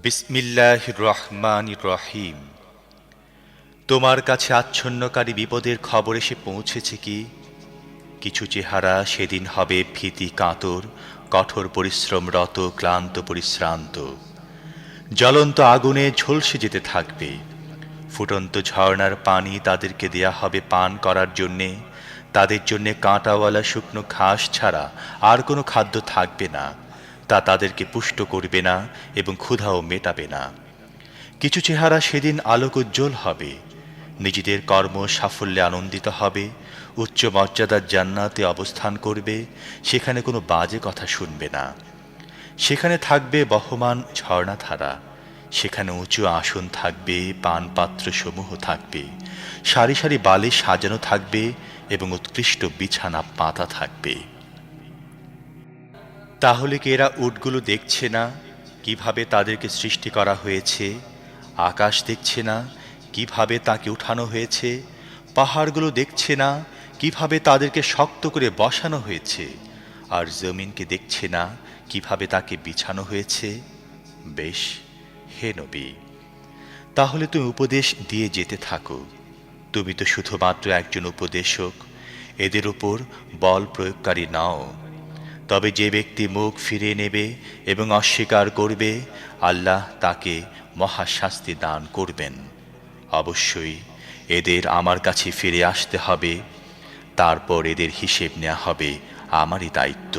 বিসমিল্লাহির রহমানির রহিম। তোমার কাছে আচ্ছন্নকারী বিপদের খবর এসে পৌঁছেছে কি? কিছু চেহারা সেদিন হবে ভীতি কাতর, কঠোর পরিশ্রমরত, ক্লান্ত পরিশ্রান্ত। জ্বলন্ত আগুনে ঝলসে যেতে থাকবে। ফুটন্ত ঝর্ণার পানি তাদেরকে দেয়া হবে পান করার জন্যে। তাদের জন্যে কাঁটাওয়ালা শুকনো ঘাস ছাড়া আর কোনো খাদ্য থাকবে না। তা তাদেরকে পুষ্ট করবে না এবং ক্ষুধাও মেটাবে না। কিছু চেহারা সেদিন আলোকোজ্জ্বল হবে, নিজেদের কর্ম সাফল্যে আনন্দিত হবে, উচ্চ মর্যাদার জান্নাতে অবস্থান করবে, সেখানে কোনো বাজে কথা শুনবে না। সেখানে থাকবে বহমান ঝর্ণাধারা, সেখানে উঁচু আসন থাকবে, পানপাত্র সমূহ থাকবে, সারি সারি বালিশ সাজানো থাকবে এবং উৎকৃষ্ট বিছানা পাতা থাকবে। তাহলে কি এরা উটগুলো দেখছে না কিভাবে তাদেরকে সৃষ্টি করা হয়েছে? আকাশ দেখছে না কিভাবে তাকে উঠানো হয়েছে? পাহাড়গুলো দেখছে না কিভাবে তাদেরকে শক্ত করে বসানো হয়েছে? আর জমিনকে দেখছে না কিভাবে তাকে বিছানো হয়েছে? বেশ, হে নবী, তাহলে তুমি উপদেশ দিয়ে যেতে থাকো। তুমি তো শুধুমাত্র একজন উপদেশক, এদের উপর বল প্রয়োগকারী নাও। তবে যে ব্যক্তি মুখ ফিরিয়ে নেবে এবং অস্বীকার করবে, আল্লাহ তাকে মহাশাস্তি দান করবেন। অবশ্যই এদের আমার কাছে ফিরে আসতে হবে, তারপর এদের হিসেব নেওয়া হবে আমারই দায়িত্ব।